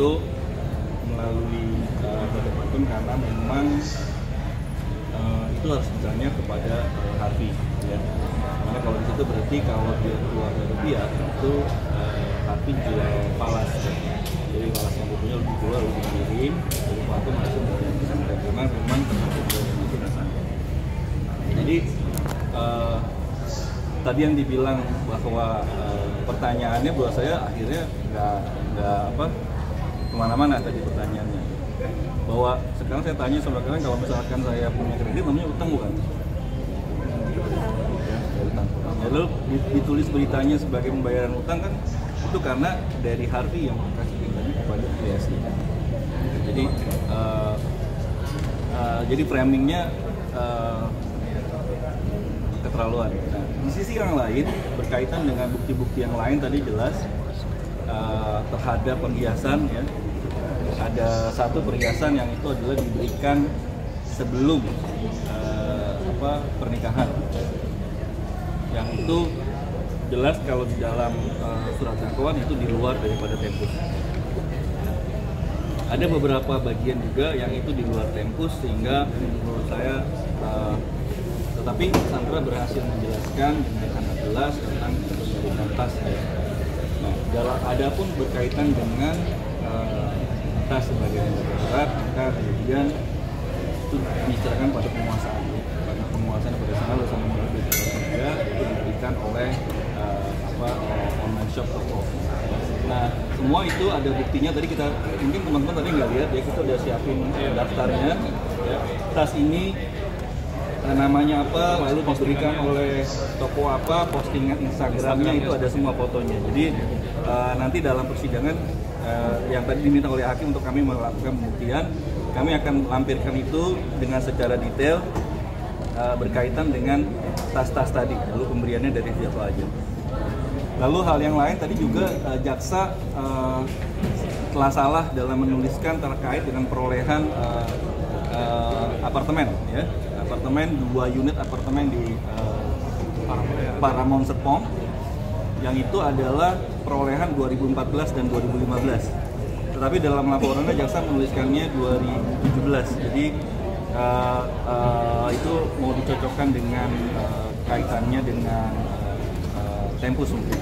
itu melalui badan hukum karena memang itu harus ditanya kepada Harvey, ya. Karena kalau di situ berarti kalau dia keluar dari dia itu Harvey jual falas, ya. Jadi falas yang punya lebih keluar lebih dikirim, jadi Quantum langsung menjadikan karena memang termasuk dari itu dasarnya. Jadi tadi yang dibilang bahwa pertanyaannya buat saya akhirnya nggak kemana-mana tadi pertanyaannya. Bahwa sekarang saya tanya sama kalian, kalau misalkan saya punya kredit namanya utang bukan? Ya, utang. Ya, lalu ditulis beritanya sebagai pembayaran utang kan itu karena dari Harvey yang kasih tadi kepada kreasi. Jadi framingnya keterlaluan. Nah, di sisi yang lain berkaitan dengan bukti-bukti yang lain tadi jelas terhadap perhiasan, ya. Ada satu perhiasan yang itu adalah diberikan sebelum pernikahan. Yang itu jelas kalau di dalam surat dakwaan itu di luar daripada tempus. Ada beberapa bagian juga yang itu di luar tempus sehingga menurut saya tetapi Sandra berhasil menjelaskan dengan sangat jelas tentang kepemilikan tas. Nah, adapun berkaitan dengan tas sebagai syarat, maka kemudian itu diserahkan pada penguasaan. Karena penguasaan pada sana bersama mobil juga itu diberikan oleh online shop toko. Nah, semua itu ada buktinya. Tadi kita mungkin teman-teman tadi nggak lihat ya, kita udah siapin daftarnya. Ya. Tas ini namanya apa, lalu diberikan oleh toko apa, postingan Instagramnya itu ada semua fotonya. Jadi nanti dalam persidangan yang tadi diminta oleh hakim untuk kami melakukan pembuktian, kami akan lampirkan itu dengan secara detail berkaitan dengan tas-tas tadi, lalu pemberiannya dari siapa aja. Lalu hal yang lain tadi juga jaksa telah salah dalam menuliskan terkait dengan perolehan apartemen, ya. Apartemen 2 unit apartemen di Paramount Serpong yang itu adalah perolehan 2014 dan 2015. Tetapi dalam laporannya jaksa menuliskannya 2017. Jadi itu mau dicocokkan dengan kaitannya dengan tempus mungkin.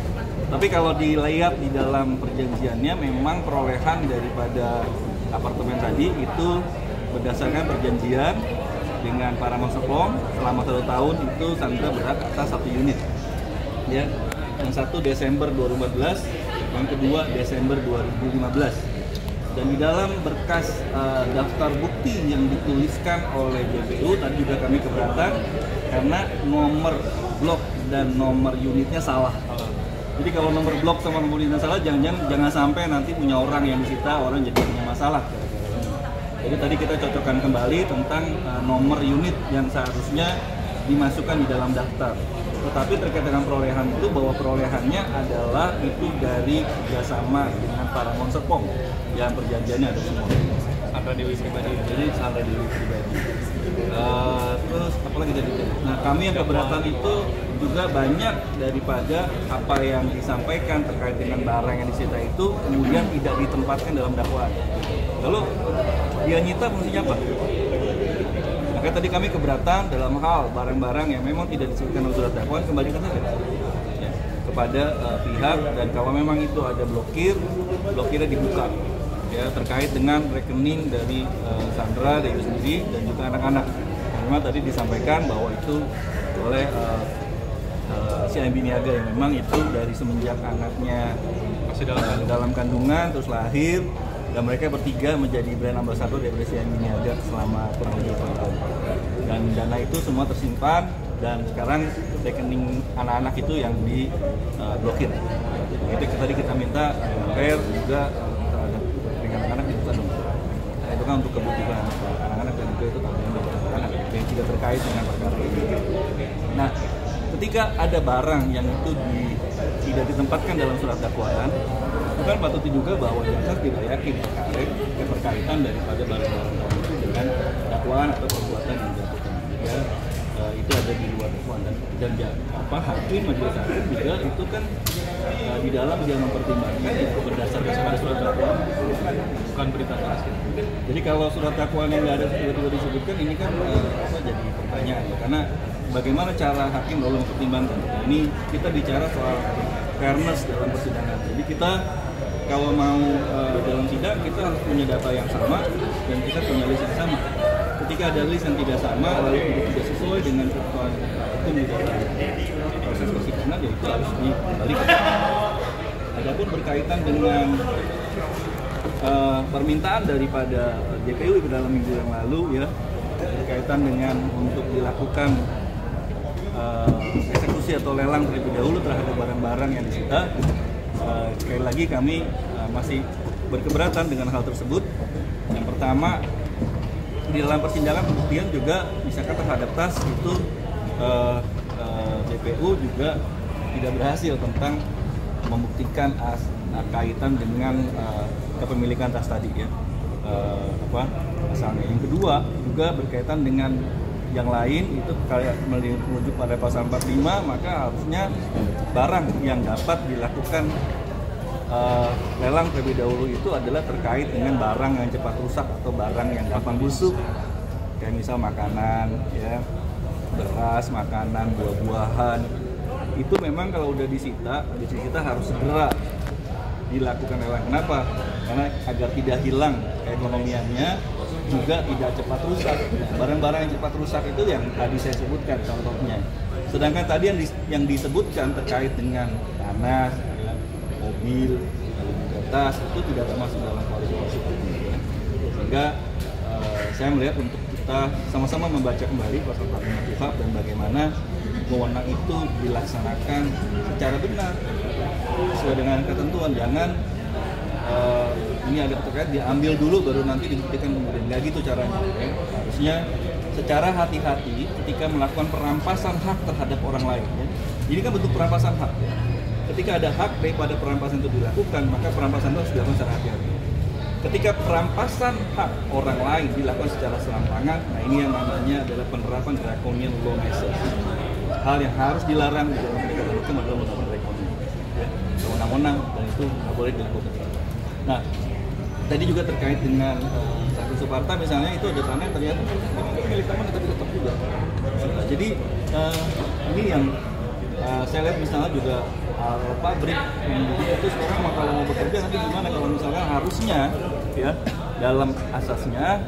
Tapi kalau dilihat di dalam perjanjiannya memang perolehan daripada apartemen tadi itu berdasarkan perjanjian dengan Paramount Serpong selama 1 tahun itu Sandra berhak atas 1 unit, ya. Yang satu Desember 2014, yang kedua Desember 2015. Dan di dalam berkas daftar bukti yang dituliskan oleh JPU tadi juga kami keberatan karena nomor blok dan nomor unitnya salah. Jadi kalau nomor blok sama nomor unitnya salah, jangan sampai nanti punya orang yang disita, orang jadi punya masalah. Jadi tadi kita cocokkan kembali tentang nomor unit yang seharusnya dimasukkan di dalam daftar. Tetapi terkait dengan perolehan itu, bahwa perolehannya adalah itu dari kerjasama dengan Paramount Serpong yang perjanjiannya ada semua. Sandra Dewi pribadi, jadi Sandra Dewi pribadi. Terus apalagi tadi? Nah, kami yang keberatan itu juga banyak daripada apa yang disampaikan terkait dengan barang yang disita itu kemudian tidak ditempatkan dalam dakwaan. Lalu dia nyita fungsinya apa? Maka tadi kami keberatan dalam hal barang-barang yang memang tidak disebutkan dalam surat dakwaan, kembalikan saja ya, kepada pihak, dan kalau memang itu ada blokirnya dibuka ya, terkait dengan rekening dari Sandra Dewi sendiri dan juga anak-anak. Memang tadi disampaikan bahwa itu oleh si Ambi Niaga yang memang itu dari semenjak anaknya masih dalam kandungan terus lahir, dan mereka bertiga menjadi brand ambassador dari Ambi Niaga selama kurang lebih 8 tahun. Dan dana itu semua tersimpan dan sekarang rekening anak-anak itu yang diblokir. Itu tadi kita minta fair juga terhadap rekening anak-anak itu kan. Nah, itu kan untuk kebutuhan anak-anak dan juga itu tabungan dari anak-anak yang tidak terkait dengan perkara ini. Nah, ketika ada barang yang itu tidak ditempatkan dalam surat dakwaan, bukan patut diduga bahwa jaksa tidak yakin terkait keterkaitan daripada barang-barang itu dengan dakwaan atau perbuatan yang dilakukan. Ya, itu ada di luar dakwaan dan hakim majelis hakim juga itu kan di dalam dia mempertimbangkan ya berdasarkan pada surat dakwaan bukan berita keras gitu. Jadi kalau surat dakwaan yang nggak ada tiba-tiba disebutkan ini kan jadi pertanyaan ya, karena bagaimana cara hakim lalu mempertimbangkan. Ini kita bicara soal fairness dalam persidangan. Jadi kita kalau mau dalam sidang kita harus punya data yang sama dan kita punya list yang sama. Ketika ada list yang tidak sama lalu tidak sesuai dengan ketentuan hukum di dalam proses persidangan, ya itu harus dikembalikan. Adapun berkaitan dengan permintaan daripada JPU dalam minggu yang lalu ya, berkaitan dengan untuk dilakukan eksekusi atau lelang terlebih dahulu terhadap barang-barang yang disita. Sekali lagi kami masih berkeberatan dengan hal tersebut. Yang pertama, di dalam persidangan kemudian juga misalkan terhadap tas itu JPU juga tidak berhasil tentang membuktikan kaitan dengan kepemilikan tas tadi ya, asalnya. Yang kedua juga berkaitan dengan yang lain, itu kayak merujuk pada pasal 45, maka harusnya barang yang dapat dilakukan lelang terlebih dahulu itu adalah terkait dengan barang yang cepat rusak atau barang yang gampang busuk, kayak misal makanan ya, beras, makanan, buah-buahan. Itu memang kalau udah disita harus segera dilakukan lelang. Kenapa? Karena agar tidak hilang keekonomiannya, juga tidak cepat rusak. Barang-barang yang cepat rusak itu yang tadi saya sebutkan contohnya. Sedangkan tadi yang disebutkan terkait dengan tanah, ya, mobil, lalu juga tas, itu tidak termasuk dalam kualifikasi ini. Sehingga saya melihat untuk kita sama-sama membaca kembali pasal 45 KUHP dan bagaimana wewenang itu dilaksanakan secara benar sesuai dengan ketentuan. Jangan ini ada terkait diambil dulu baru nanti dibuktikan kemudian, nggak gitu caranya ya. Harusnya secara hati-hati ketika melakukan perampasan hak terhadap orang lain ya. Ini kan bentuk perampasan hak ya. Ketika ada hak daripada perampasan itu dilakukan, maka perampasan itu harus dilakukan secara hati-hati. Ketika perampasan hak orang lain dilakukan secara serampangan, nah ini yang namanya adalah penerapan draconian law measures. Hal yang harus dilarang di dalam penegakan hukum adalah penerapan draconian ya, wewenang-wewenang, dan itu nggak boleh dilakukan. Nah, tadi juga terkait dengan Satu Suparta misalnya, itu ada tanah ternyata milik taman tapi tetap juga. Jadi ini yang saya lihat misalnya juga pabrik itu sekarang kalau mau bekerja nanti gimana kalau misalkan harusnya ya dalam asasnya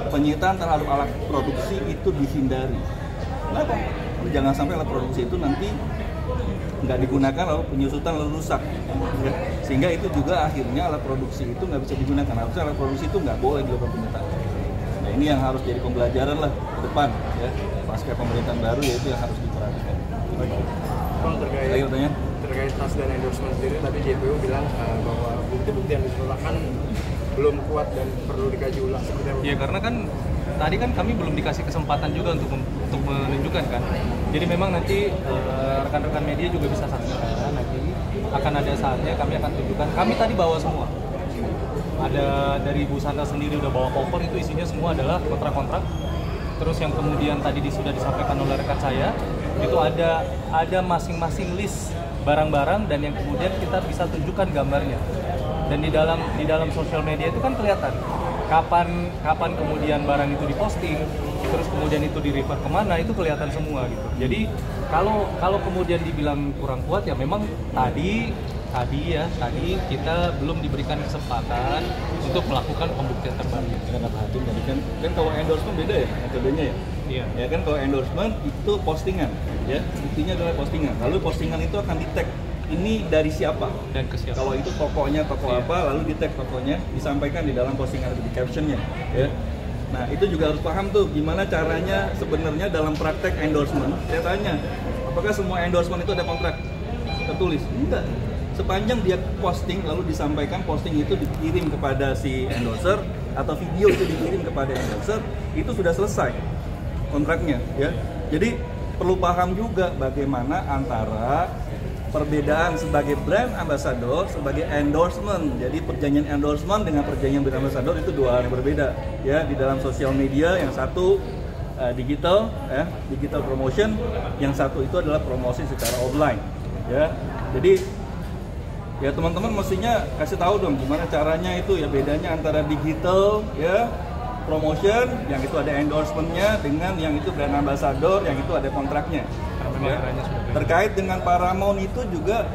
penyitaan terhadap alat produksi itu dihindari. Kenapa? Jangan sampai alat produksi itu nanti nggak digunakan lalu penyusutan lalu rusak ya. Sehingga itu juga akhirnya alat produksi itu nggak bisa digunakan. Harusnya alat produksi itu nggak boleh dilakukan penyitaan. Nah ini yang harus jadi pembelajaran lah ke depan ya, pasca pemerintahan baru, yaitu yang harus diperhatikan. Bang, terkait tas dan endorsement sendiri, tadi JPU bilang bahwa bukti-bukti yang diserahkan belum kuat dan perlu dikaji ulang seperti apa? Ya karena kan tadi kan kami belum dikasih kesempatan juga untuk menunjukkan kan. Jadi memang nanti rekan-rekan media juga bisa saksikan, nanti akan ada saatnya kami akan tunjukkan. Kami tadi bawa semua. Ada dari Bu Sandra sendiri udah bawa koper, itu isinya semua adalah kontrak-kontrak. Terus yang kemudian tadi sudah disampaikan oleh rekan saya, itu ada masing-masing list barang-barang dan yang kemudian kita bisa tunjukkan gambarnya. Dan di dalam sosial media itu kan kelihatan kapan kemudian barang itu diposting, terus kemudian itu di-refer kemana, itu kelihatan semua gitu. Jadi kalau kemudian dibilang kurang kuat ya memang tadi kita belum diberikan kesempatan untuk melakukan pembuktian terbaru. Karena Hakim tadi kan kalau endorsement beda ya metodenya ya. Iya. Ya kan kalau endorsement itu postingan ya, buktinya adalah postingan. Lalu postingan itu akan di-tag ini dari siapa Dan ke siapa. Kalau itu tokonya toko apa, lalu di-tag tokonya, disampaikan di dalam postingan atau di captionnya ya. Nah itu juga harus paham tuh gimana caranya sebenarnya dalam praktek endorsement. Saya tanya, apakah semua endorsement itu ada kontrak tertulis? Enggak. Sepanjang dia posting lalu disampaikan posting itu dikirim kepada si endorser atau video itu dikirim kepada endorser, itu sudah selesai kontraknya ya. Jadi perlu paham juga bagaimana antara perbedaan sebagai brand ambassador, sebagai endorsement. Jadi perjanjian endorsement dengan perjanjian brand ambassador itu dua hal yang berbeda ya. Di dalam sosial media yang satu digital ya, digital promotion, yang satu itu adalah promosi secara offline ya. Jadi Ya teman-teman mestinya kasih tahu dong gimana caranya itu ya, bedanya antara digital ya promotion yang itu ada endorsementnya dengan yang itu brand ambassador yang itu ada kontraknya. Ya. Terkait dengan Paramount itu juga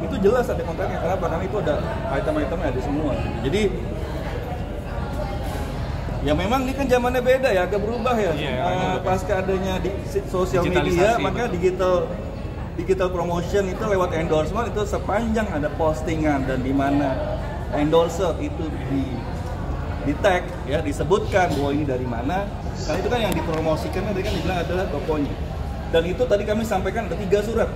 itu jelas ada kontraknya. Kenapa? Karena itu ada item-itemnya ada semua. Jadi ya memang ini kan zamannya beda ya, agak berubah ya. Pasca adanya di sosial media, maka digital promotion itu lewat endorsement itu sepanjang ada postingan dan di mana endorser itu di tag ya, disebutkan bahwa ini dari mana, karena itu kan yang dipromosikan tadi kan dibilang adalah tokonya. Dan itu tadi kami sampaikan ada 3 surat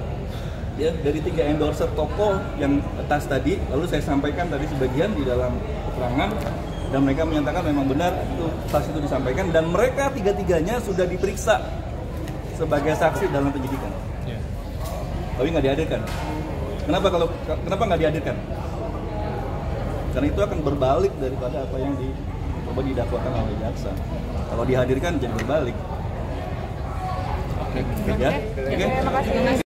ya dari 3 endorser toko yang atas tadi, lalu saya sampaikan tadi sebagian di dalam keterangan dan mereka menyatakan memang benar itu tas itu disampaikan dan mereka 3-tiganya sudah diperiksa sebagai saksi dalam penyidikan. Tapi nggak dihadirkan. Kenapa nggak dihadirkan? Karena itu akan berbalik daripada apa yang coba didakwakan oleh jaksa. Kalau dihadirkan jadi berbalik. Oke. Ya. Oke. Terima kasih.